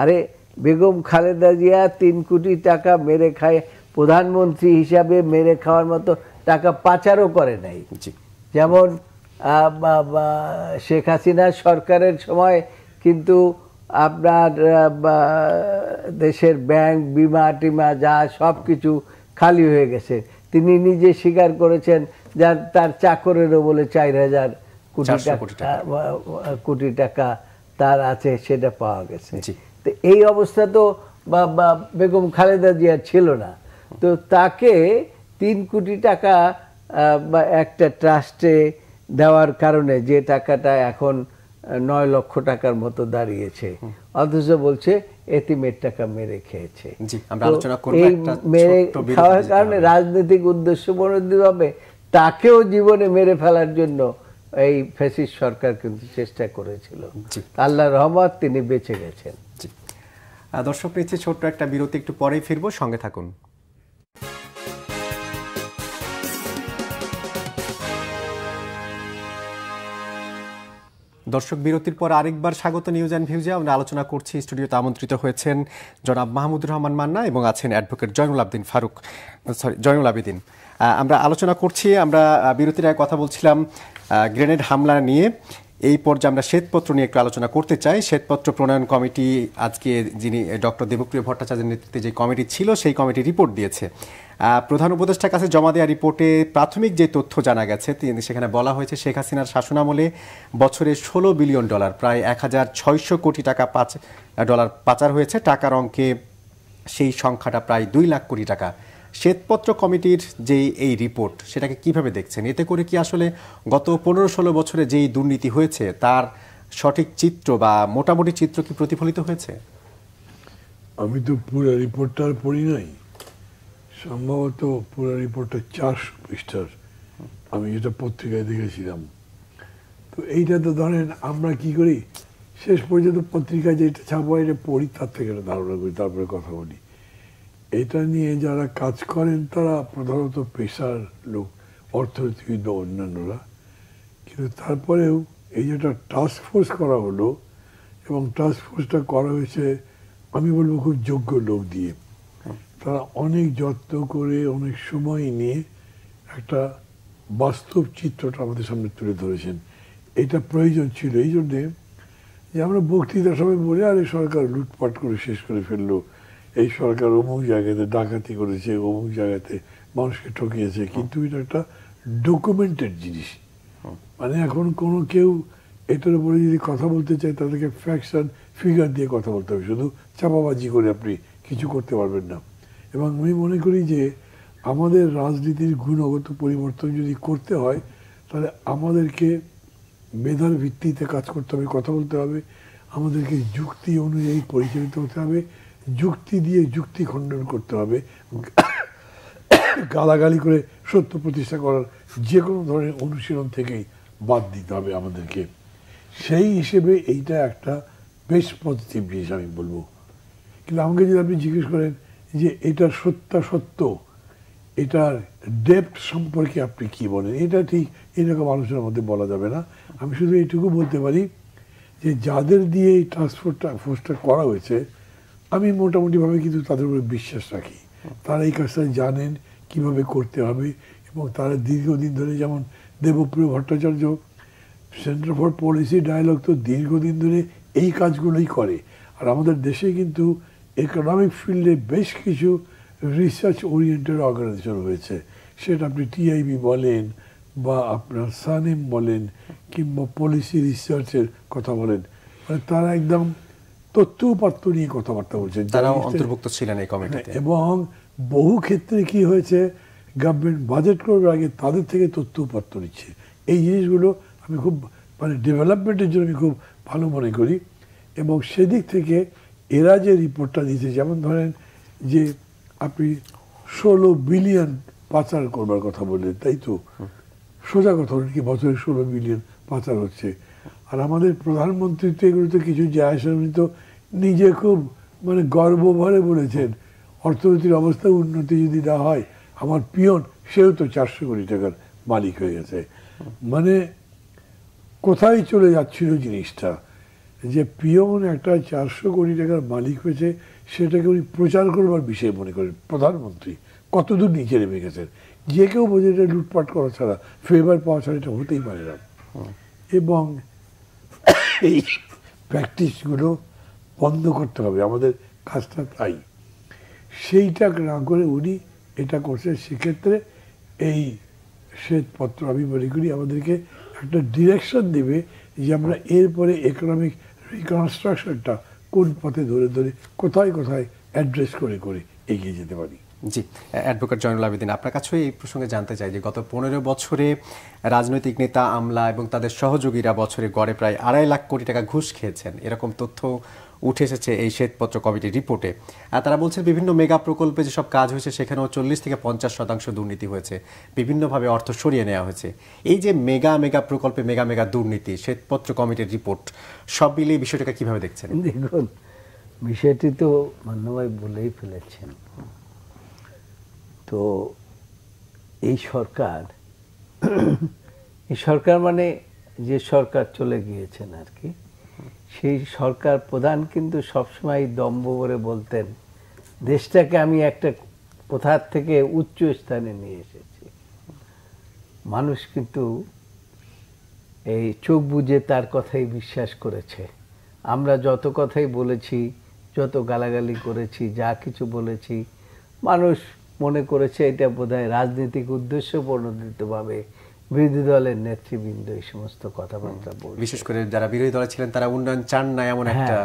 আরে বেগম খালেদা জিয়া 3 কোটি টাকা মেরে খায়, প্রধানমন্ত্রী হিসাবে মেরে খাওয়ার মতো টাকা পাচারও করে নাই। যেমন শেখ হাসিনার সরকারের সময় কিন্তু আপনার দেশের ব্যাংক, বিমা টিমা যা সব কিছু খালি হয়ে গেছে। তিনি নিজে স্বীকার করেছেন যা তার চাকরেরও বলে 4,000 কোটি টাকা তার আছে, সেটা পাওয়া গেছে। তো এই অবস্থা তো বেগম খালেদা জিয়ার ছিল না। তো তাকে 3 কোটি টাকা একটা ট্রাস্টে দেওয়ার কারণে যে টাকাটা এখন 9 লক্ষ টাকার মতো দাঁড়িয়েছে, অথচ বলছে এতিমের টাকা মেরে খেয়েছে। জি, আমরা আলোচনা করব। এই একটা মেরে ছোট্ট বিরতি খাওয়ার দিতে কারণে হবে। রাজনৈতিক উদ্দেশ্য প্রণোদিত হবে, তাকেও জীবনে মেরে ফেলার জন্য এই ফ্যাসিস্ট সরকার কিন্তু চেষ্টা করেছিল। জি। আল্লাহর রহমত, তিনি বেঁচে গেছেন। জি, দর্শক নিচ্ছে ছোট্ট একটা বিরতি, একটু পরেই ফিরবো, সঙ্গে থাকুন। দর্শক, বিরতির পর আরেকবার স্বাগত নিউজ অ্যান্ড ভিউজে। আমরা আলোচনা করছি, স্টুডিওতে আমন্ত্রিত হয়েছেন জনাব মাহমুদুর রহমান মান্না এবং আছেন অ্যাডভোকেট জয়নুল আবেদিন। আমরা আলোচনা করছি, আমরা বিরতির আগে কথা বলছিলাম গ্রেনেড হামলা নিয়ে। এই পর্যায়ে আমরা শ্বেতপত্র নিয়ে একটু আলোচনা করতে চাই। শ্বেতপত্র প্রণয়ন কমিটি, আজকে যিনি ডক্টর দেবপ্রিয় ভট্টাচার্যের নেতৃত্বে যে কমিটি ছিল, সেই কমিটি রিপোর্ট দিয়েছে। প্রধান উপদেষ্টার কাছে জমা দেওয়া রিপোর্টে প্রাথমিক যে তথ্য জানা গেছে, সেখানে বলা হয়েছে শেখ হাসিনার শাসনামলে বছরে $16 বিলিয়ন, প্রায় 1600 কোটি টাকা ডলার পাচার হয়েছে। টাকার অঙ্কে সেই সংখ্যাটা প্রায় 2 লাখ কোটি টাকা। শ্বেতপত্র কমিটির যে এই রিপোর্ট, সেটাকে কিভাবে দেখছেন? এতে করে কি আসলে গত 15-16 বছরে যেই দুর্নীতি হয়েছে তার সঠিক চিত্র বা মোটামুটি চিত্র কি প্রতিফলিত হয়েছে? আমি তো পুরো রিপোর্টটা আর পড়ি নাই, সম্ভবত পুরো রিপোর্টটা 400 পৃষ্ঠার, আমি যেটা পত্রিকায় দেখেছিলাম। তো এইটা তো ধরেন আমরা কি করি, শেষ পর্যন্ত পত্রিকায় যেটা ছাপা এটা পড়ি, তার থেকে একটা ধারণা করি, তারপরে কথা বলি। এটা নিয়ে যারা কাজ করেন তারা প্রধানত পেশার লোক, অর্থনীতিবিদ বা অন্যান্যরা। কিন্তু তারপরেও এই যেটা টাস্ক ফোর্স করা হলো, এবং টাস্ক ফোর্সটা করা হয়েছে আমি বলবো খুব যোগ্য লোক দিয়ে। তারা অনেক যত্ন করে, অনেক সময় নিয়ে একটা বাস্তব চিত্রটা আমাদের সামনে তুলে ধরেছেন। এটা প্রয়োজন ছিল এই জন্যে যে আমরা বক্তৃতা সবাই বলে, আর এই সরকার লুটপাট করে শেষ করে ফেললো, এই সরকার অমুক জায়গাতে ডাকাতি করেছে, অমুক জায়গাতে মানুষকে ঠকিয়েছে। কিন্তু এটা একটা ডকুমেন্টেড জিনিস। মানে এখন কোনো কেউ এটার উপরে যদি কথা বলতে চায়, তাদেরকে ফ্যাক্টস অ্যান্ড ফিগার দিয়ে কথা বলতে হবে, শুধু চাপাবাজি করে আপনি কিছু করতে পারবেন না। এবং আমি মনে করি যে আমাদের রাজনীতির গুণগত পরিবর্তন যদি করতে হয়, তাহলে আমাদেরকে মেধার ভিত্তিতে কাজ করতে হবে, কথা বলতে হবে, আমাদেরকে যুক্তি অনুযায়ী পরিচালিত হতে হবে, যুক্তি দিয়ে যুক্তি খণ্ডন করতে হবে, গালাগালি করে সত্য প্রতিষ্ঠা করার যে কোনো ধরনের অনুশীলন থেকেই বাদ দিতে হবে আমাদেরকে। সেই হিসেবে এইটা একটা বেশ পজিটিভ জিনিস আমি বলবো। কিন্তু আমাকে যদি আপনি জিজ্ঞেস করেন যে এটার সত্য, এটার ডেপথ সম্পর্কে আপনি কি বলেন, এটা ঠিক এরকম আলোচনার মধ্যে বলা যাবে না। আমি শুধু এইটুকু বলতে পারি যে যাদের দিয়ে এই ফোর্সটা করা হয়েছে, আমি মোটামুটিভাবে কিন্তু তাদের উপরে বিশ্বাস রাখি। তারা এই কাজটা জানেন কিভাবে করতে হবে, এবং তারা দীর্ঘদিন ধরে, যেমন Debapriya Bhattacharya centre for policy dialogue তো দীর্ঘদিন ধরে এই কাজগুলোই করে। আর আমাদের দেশে কিন্তু ইকোনমিক ফিল্ডে বেশ কিছু রিসার্চ ওরিয়েন্টেড অর্গানাইজেশন হয়েছে, সেটা আপনি টিআইবি বলেন বা আপনার সানেম বলেন কিংবা পলিসি রিসার্চের কথা বলেন, মানে তারা একদম তথ্য উপাত্ত নিয়ে কথাবার্তা বলছেন, তারাও অন্তর্ভুক্ত ছিলেন এই কমিটিতে। এবং বহু ক্ষেত্রে কি হয়েছে, গভর্নমেন্ট বাজেট করবার আগে তাদের থেকে তথ্য উপাত্ত নিচ্ছে। এই জিনিসগুলো আমি খুব মানে ডেভেলপমেন্টের জন্য আমি খুব ভালো মনে করি। এবং সেদিক থেকে এরা যে রিপোর্টটা দিয়েছে, যেমন ধরেন যে আপনি 16 বিলিয়ন পাচার করবার কথা বললেন, তাই তো? সোজা কথা বলেন কি বছরে 16 বিলিয়ন পাচার হচ্ছে। আর আমাদের প্রধানমন্ত্রী তো এগুলোতে কিছু যায় আসে, উনি তো নিজে খুব মানে গর্ব ভরে বলেছেন, অর্থনীতির অবস্থা উন্নতি যদি না হয়, আমার পিয়ন সেও তো 400 কোটি টাকার মালিক হয়ে গেছে। মানে কোথায় চলে যাচ্ছিল জিনিসটা, যে পিয়ন একটা 400 কোটি টাকার মালিক হয়েছে, সেটাকে উনি প্রচার করবার বিষয় মনে করেন প্রধানমন্ত্রী। কতদূর নিচে নেমে গেছেন, যে কেউ বোঝে এটা লুটপাট করা ছাড়া, ফেভার পাওয়া ছাড়া এটা হতেই পারে না। এবং এই প্র্যাকটিসগুলো বন্ধ করতে হবে, আমাদের কাজটা তাই। সেইটা না করে উনি এটা করছে। সেক্ষেত্রে এই শ্বেতপত্র আমি মনে করি আমাদেরকে একটা ডিরেকশন দেবে যে আমরা এরপরে ইকোনমিক রিকনস্ট্রাকশনটা কোন পথে ধরে ধরে কোথায় কোথায় অ্যাড্রেস করে করে এগিয়ে যেতে পারি। জি, অ্যাডভোকেট জয়নুল আবেদিন, আপনার কাছেও এই প্রসঙ্গে জানতে চাই যে গত 15 বছরে রাজনৈতিক নেতা, আমলা এবং তাদের সহযোগীরা বছরে গড়ে প্রায় 2.5 লাখ কোটি টাকা ঘুষ খেয়েছেন, এরকম তথ্য উঠে এসেছে এই শ্বেতপত্র কমিটির রিপোর্টে। আর তারা বলছে বিভিন্ন মেগা প্রকল্পে যেসব কাজ হয়েছে সেখানেও 40 থেকে 50% দুর্নীতি হয়েছে, বিভিন্নভাবে অর্থ সরিয়ে নেওয়া হয়েছে। এই যে মেগা মেগা প্রকল্পে মেগা মেগা দুর্নীতি, শ্বেতপত্র কমিটির রিপোর্ট, সব মিলিয়ে বিষয়টাকে কিভাবে দেখছেন? দেখুন, বিষয়টি তো মান্যভাই বলেই ফেলেছেন। তো এই সরকার মানে যে সরকার চলে গিয়েছেন আর কি, সেই সরকার প্রধান কিন্তু সবসময় দম্ভ করে বলতেন দেশটাকে আমি একটা কোথার থেকে উচ্চ স্থানে নিয়ে এসেছি। মানুষ কিন্তু এই চোখ বুজে তার কথাই বিশ্বাস করেছে। আমরা যত কথাই বলেছি, যত গালাগালি করেছি, যা কিছু বলেছি, মানুষ মনে করেছে এটা বোধহয় রাজনৈতিক উদ্দেশ্য প্রণোদিতভাবে বিরোধী দলের নেতৃবৃন্দ এই সমস্ত কথাবার্তা বলছে। বিশেষ করে যারা বিরোধী দলে ছিলেন তারা উন্নয়ন চান না এমন একটা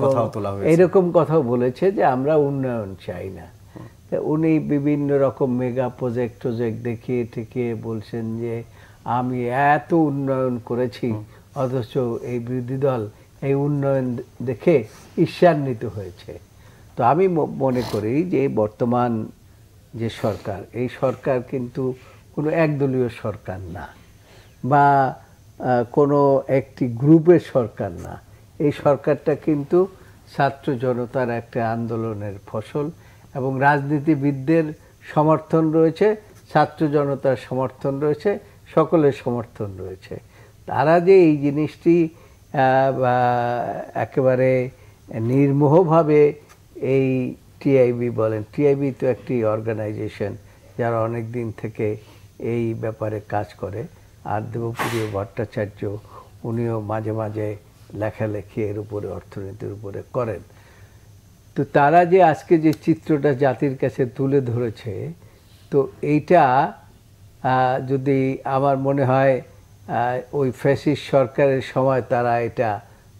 কথাও তোলা হয়েছে। এরকম কথাও বলেছে যে আমরা উন্নয়ন চাই না। উনি বিভিন্ন রকম মেগা প্রজেক্ট দেখিয়ে ঠেকিয়ে বলছেন যে আমি এত উন্নয়ন করেছি, অথচ এই বিরোধী দল এই উন্নয়ন দেখে ঈর্ষান্বিত হয়েছে। তো আমি মনে করি যে বর্তমান যে সরকার, এই সরকার কিন্তু কোনো একদলীয় সরকার না, বা কোনো একটি গ্রুপের সরকার না। এই সরকারটা কিন্তু ছাত্র জনতার একটা আন্দোলনের ফসল, এবং রাজনীতিবিদদের সমর্থন রয়েছে, ছাত্র জনতার সমর্থন রয়েছে, সকলের সমর্থন রয়েছে। তারা যে এই জিনিসটি একেবারে নির্মোহভাবে এই টিআইবি বলেন, টিআইবি তো একটি অর্গানাইজেশন যারা অনেক দিন থেকে এই ব্যাপারে কাজ করে, আর দেবপ্রিয় ভট্টাচার্য উনিও মাঝে মাঝে লেখালেখি এর উপরে, অর্থনীতির উপরে করেন। তো তারা যে আজকে যে চিত্রটা জাতির কাছে তুলে ধরেছে, তো এইটা যদি আমার মনে হয় ওই ফ্যাসিস্ট সরকারের সময় তারা এটা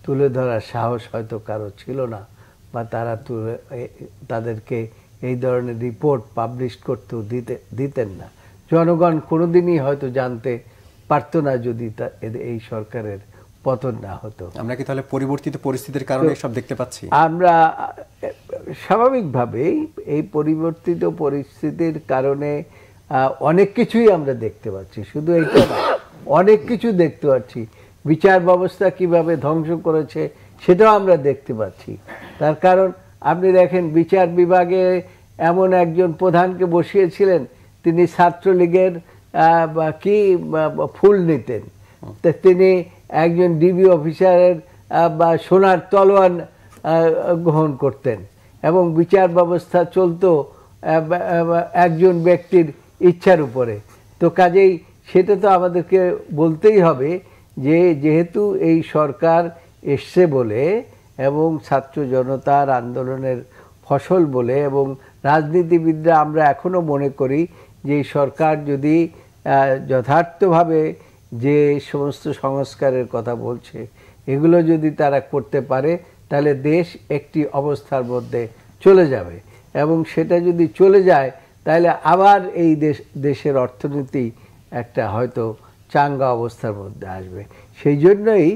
তুলে ধরার সাহস হয়তো কারো ছিল না, বা তারা তাদেরকে এই ধরনের রিপোর্ট পাবলিশ করতেও দিতেন না। জনগণ কোনোদিনই হয়তো জানতে পারতো না যদি এই সরকারের পতন না হতো। আমরা কি তাহলে পরিবর্তিত পরিস্থিতির কারণে সব দেখতে পাচ্ছি? আমরা স্বাভাবিকভাবেই এই পরিবর্তিত পরিস্থিতির কারণে অনেক কিছুই আমরা দেখতে পাচ্ছি, শুধু এইটা না, অনেক কিছু দেখতে পাচ্ছি। বিচার ব্যবস্থা কিভাবে ধ্বংস করেছে সেটাও আমরা দেখতে পাচ্ছি। তার কারণ আপনি দেখেন, বিচার বিভাগে এমন একজন প্রধানকে বসিয়েছিলেন, তিনি ছাত্রলীগের কি ফুল নিতেন, তিনি একজন ডিবি অফিসারের বা সোনার তলোয়ার গ্রহণ করতেন, এবং বিচার ব্যবস্থা চলতো একজন ব্যক্তির ইচ্ছার উপরে। তো কাজেই সেটা তো আমাদেরকে বলতেই হবে যে যেহেতু এই সরকার এসছে বলে, এবং ছাত্র জনতার আন্দোলনের ফসল বলে, এবং রাজনীতিবিদরা আমরা এখনও মনে করি যে এই সরকার যদি যথার্থভাবে যে সমস্ত সংস্কারের কথা বলছে এগুলো যদি তারা করতে পারে, তাহলে দেশ একটি অবস্থার মধ্যে চলে যাবে, এবং সেটা যদি চলে যায় তাহলে আবার এই দেশের অর্থনীতি একটা হয়তো চাঙ্গা অবস্থার মধ্যে আসবে। সেই জন্যই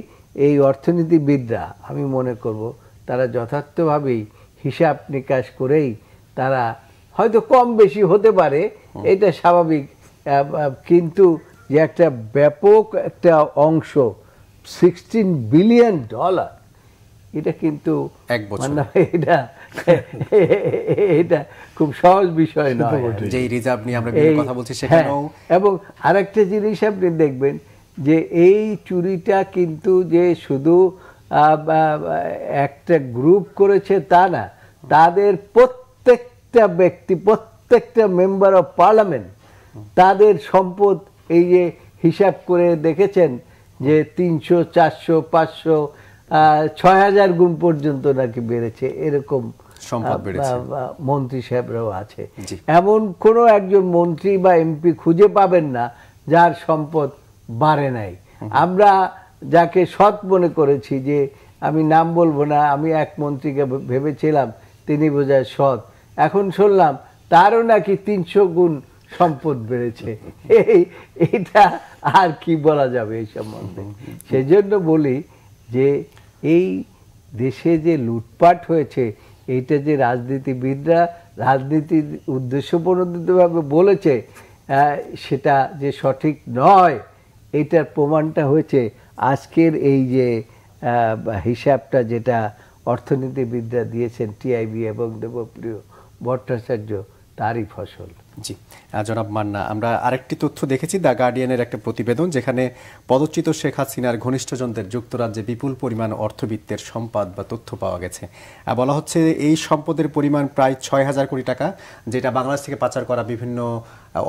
এই অর্থনীতিবিদরা, আমি মনে করব, তারা যথার্থভাবেই হিসাব নিকাশ করেই তারা হয়তো কম বেশি হতে পারে, এটা স্বাভাবিক, কিন্তু যে একটা ব্যাপক একটা অংশ $16 বিলিয়ন, এটা কিন্তু এটা খুব সহজ বিষয় নয়। যে রিজার্ভ নিয়ে আমরা বিভিন্ন কথা বলছি সেখানেও। এবং আরেকটা জিনিস আপনি দেখবেন যে এই চুরিটা কিন্তু যে শুধু একটা গ্রুপ করেছে তা না, তাদের প্রত্যেকটা ব্যক্তি, প্রত্যেকটা মেম্বার অফ পার্লামেন্ট, তাদের সম্পদ এই যে হিসাব করে দেখেছেন যে 300, 400, 500, 6000 গুণ পর্যন্ত নাকি বেড়েছে, এরকম মন্ত্রী সাহেবরাও আছে। এমন কোনো একজন মন্ত্রী বা এমপি খুঁজে পাবেন না যার সম্পদ বাড়ে নাই। আমরা যাকে সৎ মনে করেছি, যে আমি নাম বলবো না, আমি এক মন্ত্রীকে ভেবেছিলাম তিনি বোধহয় সৎ, এখন শুনলাম তারও নাকি 300 গুণ সম্পদ বেড়েছে। এটা আর কি বলা যাবে এই সম্বন্ধে? সেজন্য বলি যে এই দেশে যে লুটপাট হয়েছে এইটা যে রাজনীতিবিদরা রাজনীতির উদ্দেশ্যপ্রণোদিতভাবে বলেছে সেটা যে সঠিক নয়, এইটার প্রমাণটা হয়েছে আজকের এই যে হিসাবটা যেটা অর্থনীতিবিদরা দিয়েছেন, টিআইবি এবং দেবপ্রিয় ভট্টাচার্য, তারই ফসল। জি জনাব মান্না, আমরা আরেকটি তথ্য দেখেছি দ্য গার্ডিয়ানের একটা প্রতিবেদন, যেখানে পদচ্যুত শেখ হাসিনার ঘনিষ্ঠজনদের যুক্তরাজ্যে বিপুল পরিমাণ অর্থবিত্তের সম্পদ বা তথ্য পাওয়া গেছে। বলা হচ্ছে এই সম্পদের পরিমাণ প্রায় ৬,০০০ কোটি টাকা, যেটা বাংলাদেশ থেকে পাচার করা বিভিন্ন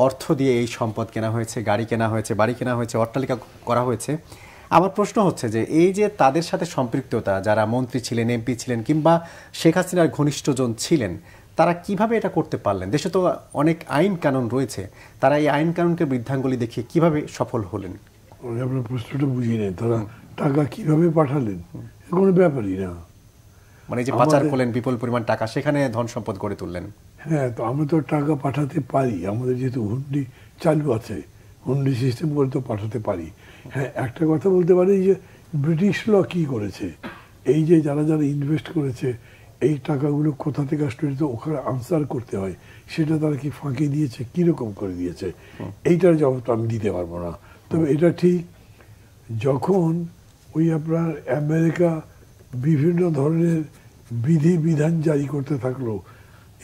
অর্থ দিয়ে এই সম্পদ কেনা হয়েছে, গাড়ি কেনা হয়েছে, বাড়ি কেনা হয়েছে, অট্টালিকা করা হয়েছে। আমার প্রশ্ন হচ্ছে যে এই যে তাদের সাথে সম্পৃক্ততা, যারা মন্ত্রী ছিলেন, এমপি ছিলেন, কিংবা শেখ হাসিনার ঘনিষ্ঠজন ছিলেন, তারা কিভাবে এটা করতে পারলেন? দেশে তো অনেক আইন কানুন রয়েছে, তারা এই আইন কানুনকে বৃদ্ধাঙ্গুলি দেখিয়ে কিভাবে সফল হলেন? আপনার প্রশ্নটা বুঝি নেই, তারা টাকা কিভাবে পাঠালেন কোনো ব্যাপারই না। মানে যে পাচার করলেন বিপুল পরিমাণ টাকা, সেখানে ধন সম্পদ গড়ে তুললেন। হ্যাঁ, তো আমরা তো টাকা পাঠাতে পারি, আমাদের যেহেতু হুন্ডি চালু আছে, হুন্ডি সিস্টেম করে তো পাঠাতে পারি। হ্যাঁ, একটা কথা বলতে পারি যে ব্রিটিশ ল কি করেছে, এই যে যারা যারা ইনভেস্ট করেছে এই টাকাগুলো কোথা থেকে আসলে তো ওখানে আনসার করতে হয়, সেটা তারা কি ফাঁকি দিয়েছে, কিরকম করে দিয়েছে, এইটার জবাব তো আমি দিতে পারবো না। তবে এটা ঠিক, যখন ওই আপনার আমেরিকা বিভিন্ন ধরনের বিধি বিধান জারি করতে থাকলো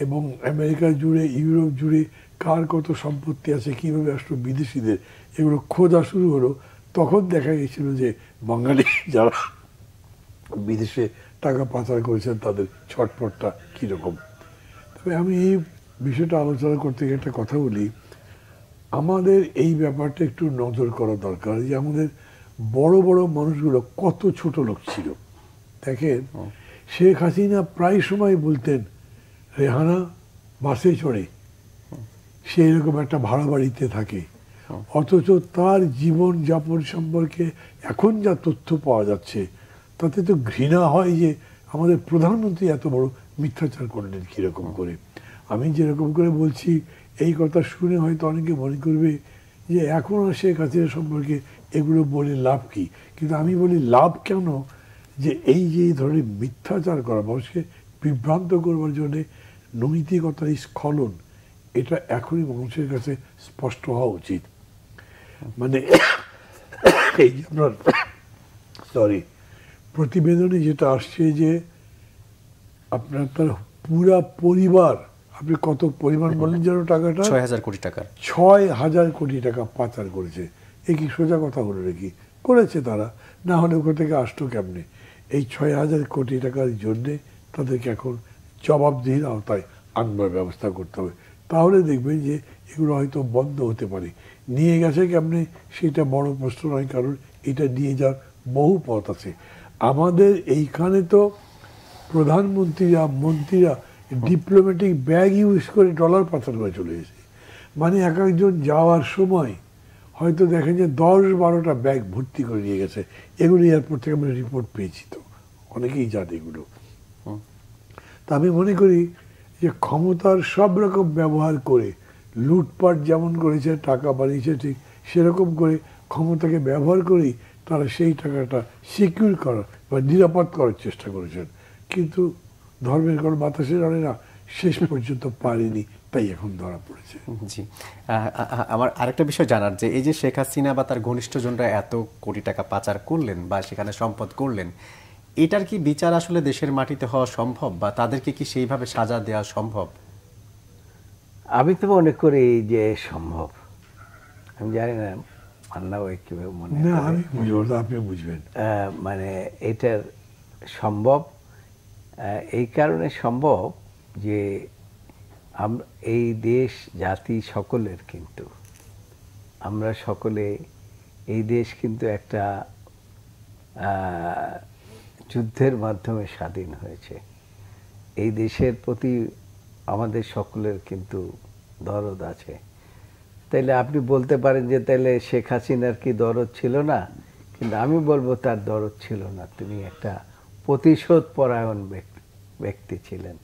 এবং আমেরিকা জুড়ে, ইউরোপ জুড়ে কার কত সম্পত্তি আছে, কীভাবে আসলো বিদেশিদের, এগুলো খোঁজা শুরু হলো, তখন দেখা গেছিল যে বাঙালি যারা বিদেশে টাকা পাচার করেছেন তাদের ছটফটটা কীরকম। তবে আমি এই বিষয়টা আলোচনা করতে গিয়ে একটা কথা বলি, আমাদের এই ব্যাপারটা একটু নজর করা দরকার যে আমাদের বড় বড় মানুষগুলো কত ছোট লোক ছিল। দেখেন, শেখ হাসিনা প্রায় সময় বলতেন রেহানা বাসে চড়ে সে এরকম একটা ভাড়া বাড়িতে থাকে, অথচ তার জীবন যাপন সম্পর্কে এখন যা তথ্য পাওয়া যাচ্ছে তাতে তো ঘৃণা হয় যে আমাদের প্রধানমন্ত্রী এত বড় মিথ্যাচার করলেন কীরকম করে। আমি যেরকম করে বলছি এই কথা শুনে হয়তো অনেকে মনে করবে যে এখন আর শেখ হাসিনা সম্পর্কে এগুলো বলে লাভ কি, কিন্তু আমি বলি লাভ কেন, যে এই যে এই ধরনের মিথ্যাচার করা, মানুষকে বিভ্রান্ত করবার জন্যে নৈতিকতার স্খলন, এটা এখনই মানুষের কাছে স্পষ্ট হওয়া উচিত। মানে এই যে আপনার প্রতিবেদনে যেটা আসছে যে আপনার তার পুরা পরিবার, আপনি কত পরিমাণ বললেন যেন টাকাটা, ৬,০০০ কোটি টাকা, ৬,০০০ কোটি টাকা পাচার করেছে। এ কি সোজা কথা হলো নাকি? করেছে তারা, না হলে ওখান থেকে আসতো কেমনে? এই ৬,০০০ কোটি টাকার জন্যে তাদেরকে এখন জবাবদিহির আওতায় আনবার ব্যবস্থা করতে হবে, তাহলে দেখবেন যে এগুলো হয়তো বন্ধ হতে পারে। নিয়ে গেছে কেমনে সেটা বড় প্রশ্ন নয়, কারণ এটা নিয়ে যাওয়ার বহু পথ আছে। আমাদের এইখানে তো প্রধানমন্ত্রীরা, মন্ত্রীরা ডিপ্লোম্যাটিক ব্যাগ ইউজ করে ডলার পাচার করে চলে এসেছে। মানে এক একজন যাওয়ার সময় হয়তো দেখেন যে 10-12টা ব্যাগ ভর্তি করে নিয়ে গেছে। এগুলো এয়ারপোর্ট থেকে আমরা রিপোর্ট পেয়েছি, তো অনেকেই জানে এগুলো। তা আমি মনে করি যে ক্ষমতার সব রকম ব্যবহার করে লুটপাট যেমন করেছে, টাকা বাড়িয়েছে, ঠিক সেরকম করে ক্ষমতাকে ব্যবহার করেই তারা সেই টাকাটা সিকিউর করার বা নিরাপদ করার চেষ্টা করেছেন, কিন্তু ধর্মের কোনো বাতাসে জানে না, শেষ পর্যন্ত পারেনি, তাই এখন ধরা পড়েছে। জি, আমার আরেকটা বিষয় জানার, যে এই যে শেখ হাসিনা বা তার ঘনিষ্ঠজনরা এত কোটি টাকা পাচার করলেন বা সেখানে সম্পদ করলেন, এটার কি বিচার আসলে দেশের মাটিতে হওয়া সম্ভব, বা তাদেরকে কি সেইভাবে সাজা দেওয়া সম্ভব? আমি তো মনে করি যে সম্ভব। আমি জানি না মান্নাও কিভাবে মনে না, আমি বুঝবো, আপনি বুঝবেন। মানে এটার সম্ভব এই কারণে সম্ভব যে এই দেশ জাতি সকলের, কিন্তু আমরা সকলে এই দেশ কিন্তু একটা যুদ্ধের মাধ্যমে স্বাধীন হয়েছে। এই দেশের প্রতি আমাদের সকলের কিন্তু দরদ আছে। তাইলে আপনি বলতে পারেন যে তাইলে শেখ হাসিনার কি দরদ ছিল না, কিন্তু আমি বলবো তার দরদ ছিল না। তিনি একটা প্রতিশোধ পরায়ণ ব্যক্তি ছিলেন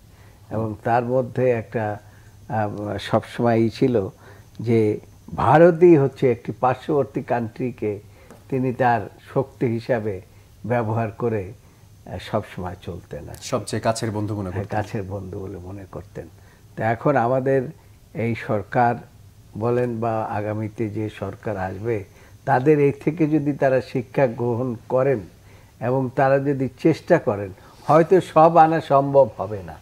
এবং তার মধ্যে একটা সবসময়ই ছিল যে ভারতই হচ্ছে একটি পার্শ্ববর্তী কান্ট্রিকে তিনি তার শক্তি হিসাবে ব্যবহার করে সব সময় চলতেন না, সবচেয়ে কাছের বন্ধু মনে করতেন। কাছের বন্ধু বলে মনে করতেন। তো এখন আমাদের এই সরকার বলেন বা আগামীতে যে সরকার আসবে, তাদের এই থেকে যদি তারা শিক্ষা গ্রহণ করেন এবং তারা যদি চেষ্টা করেন, হয়তো সব আনা সম্ভব হবে না,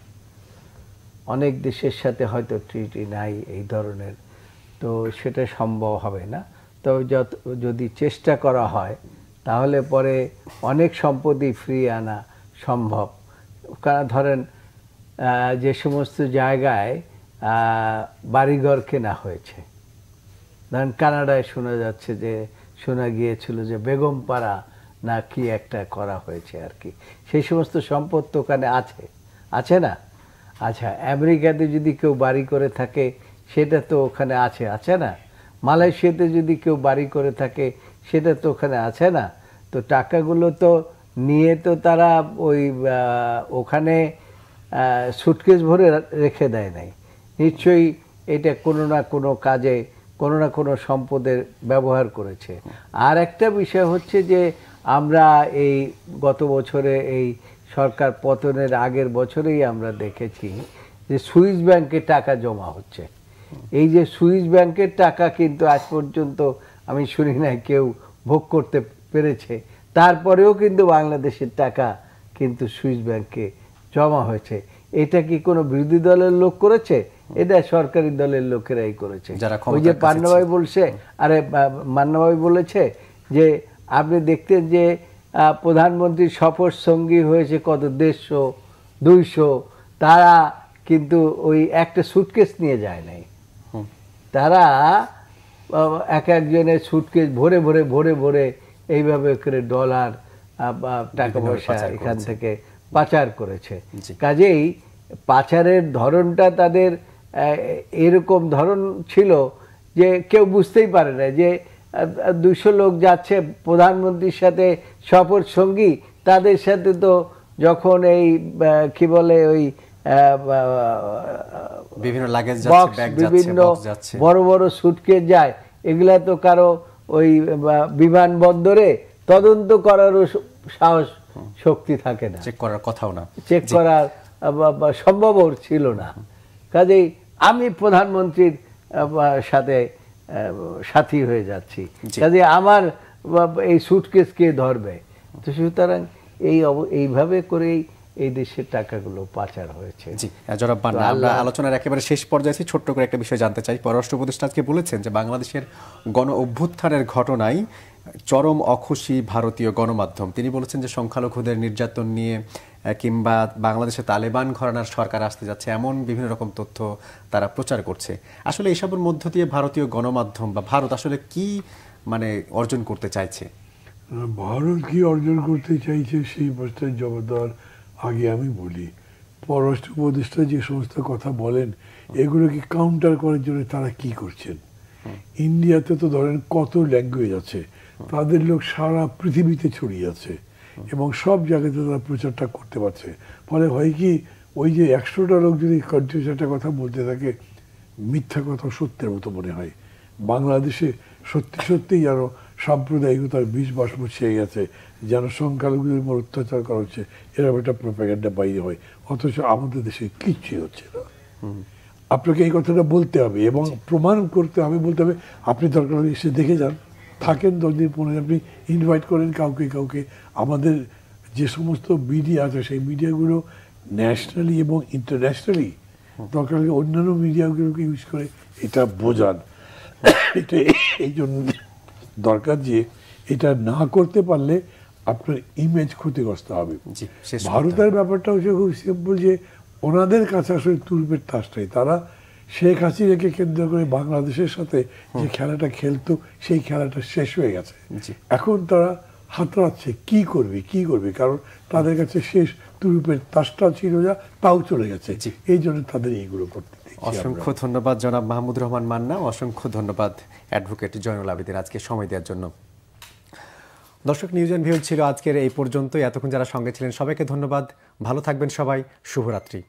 অনেক দেশের সাথে হয়তো ট্রিটি নাই এই ধরনের, তো সেটা সম্ভব হবে না। তো যদি চেষ্টা করা হয় তাহলে পরে অনেক সম্পত্তি ফিরিয়ে আনা সম্ভব। কারণ ধরেন যে সমস্ত জায়গায় বাড়িঘর কেনা হয়েছে, ধরেন কানাডায় শোনা গিয়েছিল যে বেগমপাড়া না কি একটা করা হয়েছে আর কি, সেই সমস্ত সম্পদ তো ওখানে আছে না? আচ্ছা, আমেরিকাতে যদি কেউ বাড়ি করে থাকে সেটা তো ওখানে আছে না? মালয়েশিয়াতে যদি কেউ বাড়ি করে থাকে সেটা তো ওখানে আছে না? তো টাকাগুলো তো নিয়ে তো তারা ওখানে সুটকেস ভরে রেখে দেয় নাই, নিশ্চয়ই এটা কোনো না কোনো কাজে কোনো না কোনো সম্পদের ব্যবহার করেছে। আর একটা বিষয় হচ্ছে যে আমরা এই গত বছরে এই সরকার পতনের আগের বছরেই আমরা দেখেছি যে সুইস ব্যাংকে টাকা জমা হচ্ছে। এই যে সুইস ব্যাংকের টাকা কিন্তু আজ পর্যন্ত আমি শুনি না কেউ ভোগ করতে পেরেছে, তারপরেও কিন্তু বাংলাদেশের টাকা কিন্তু সুইস ব্যাংকে জমা হয়েছে। এটা কি কোনো বিরোধী দলের লোক করেছে? এটা সরকারি দলের লোকেরাই করেছে। ওই যে পান্নাভাই বলছে, মান্নাভাই বলেছে যে আপনি দেখতেন যে প্রধানমন্ত্রীর সফর সঙ্গী হয়েছে কত 150 200, তারা কিন্তু ওই একটা সুটকেস নিয়ে যায় নাই, তারা এক একজনের সুটকেস ভরে ভরে ভরে ভরে এইভাবে করে ডলার টাকা পয়সা এখান থেকে পাচার করেছে। কাজেই পাচারের ধরনটা তাদের এরকম ধরন ছিল যে কেউ বুঝতেই পারে না যে 200 লোক যাচ্ছে প্রধানমন্ত্রীর সাথে সফর সঙ্গী, তাদের সাথে তো যখন এই কি বলে ওই বিভিন্ন লাগেজ যাচ্ছে, বিভিন্ন বড় বড় সুটকেস যায়, এগুলা তো কারো ওই বিমানবন্দরে তদন্ত করারও সাহস শক্তি থাকে না, চেক করার কথাও না, চেক করার সম্ভবও ছিল না। কাজেই আমি প্রধানমন্ত্রীর সাথে সাথী হয়ে যাচ্ছি, কাজে আমার এই সুটকেস কে ধরবে? তো সুতরাং এইভাবে করেই এই দেশের টাকাগুলো পাচার হয়েছে। জি জনাব মান্না, আমরা আলোচনার একেবারে শেষ পর্যায়ে ছোট্ট করে একটা বিষয় জানতে চাই। পররাষ্ট্র উপদেষ্টা আজকে বলেছেন যে বাংলাদেশের গণ অভ্যুত্থানের ঘটনায় চরম অখুশি ভারতীয় গণমাধ্যম। তিনি বলেছেন যে সংখ্যালঘুদের নির্যাতন নিয়ে কিংবা বাংলাদেশে তালেবান ঘরানার সরকার আসতে যাচ্ছে এমন বিভিন্ন রকম তথ্য তারা প্রচার করছে। আসলে এসবের মধ্য দিয়ে ভারতীয় গণমাধ্যম বা ভারত আসলে কি অর্জন করতে চাইছে? ভারত কি অর্জন করতে চাইছে সেই প্রশ্নের জবাব দেওয়ার আগে আমি বলি, পররাষ্ট্র উপদেষ্টা যে সমস্ত কথা বলেন এগুলোকে কাউন্টার করার জন্য তারা কি করছেন? ইন্ডিয়াতে তো ধরেন কত ল্যাঙ্গুয়েজ আছে, তাদের লোক সারা পৃথিবীতে ছড়িয়ে আছে এবং সব জায়গাতে তারা প্রচারটা করতে পারছে। ফলে হয় কি, ওই যে 100টা লোক যদি কন্টিনিউস একটা কথা বলতে থাকে, মিথ্যা কথা সত্যের মতো মনে হয়। বাংলাদেশে সত্যি সত্যিই যেন সাম্প্রদায়িকতার বিষ বাষ্প ছেয়ে গেছে, যেন সংখ্যালঘুদের উপর অত্যাচার করা হচ্ছে, এরকম একটা প্রোপাগান্ডা বাইরে হয়, অথচ আমাদের দেশে কিচ্ছুই হচ্ছে না। আপনাকে এই কথাটা বলতে হবে এবং প্রমাণ করতে হবে, বলতে হবে আপনি দরকার হলে এসে দেখে যান, থাকেন 10 দিন 15 দিন, আপনি ইনভাইট করেন কাউকে। আমাদের যে সমস্ত মিডিয়া আছে সেই মিডিয়াগুলো ন্যাশনালি এবং ইন্টারন্যাশনালি দরকার হলে অন্যান্য মিডিয়াগুলোকে ইউজ করে এটা বোঝান। এটা এই জন্য দরকার যে এটা না করতে পারলে আপনার ইমেজ ক্ষতিগ্রস্ত হবে। ভারতের ব্যাপারটা হচ্ছে খুব সিম্পল, যে ওনাদের কাছে আসলে তুলপের তাসটাই, তারা শেখ হাসিনাকে কেন্দ্র করে বাংলাদেশের সাথে যে খেলাটা খেলতো সেই খেলাটা শেষ হয়ে গেছে। এখন তারা হাতড়াচ্ছে কি করবে, কারণ তাদের কাছে শেষ তুলপের তাসটা ছিল, যা তাও চলে গেছে, এই জন্য তাদের এইগুলো করতে। অসংখ্য ধন্যবাদ জনাব মাহমুদুর রহমান মান্না, অসংখ্য ধন্যবাদ অ্যাডভোকেট জয়নুল আবেদিন আজকে সময় দেওয়ার জন্য। দর্শক, নিউজ এন্ড ভিউ ছিল আজকের এই পর্যন্ত। এতক্ষণ যারা সঙ্গে ছিলেন সবাইকে ধন্যবাদ। ভালো থাকবেন সবাই, শুভরাত্রি।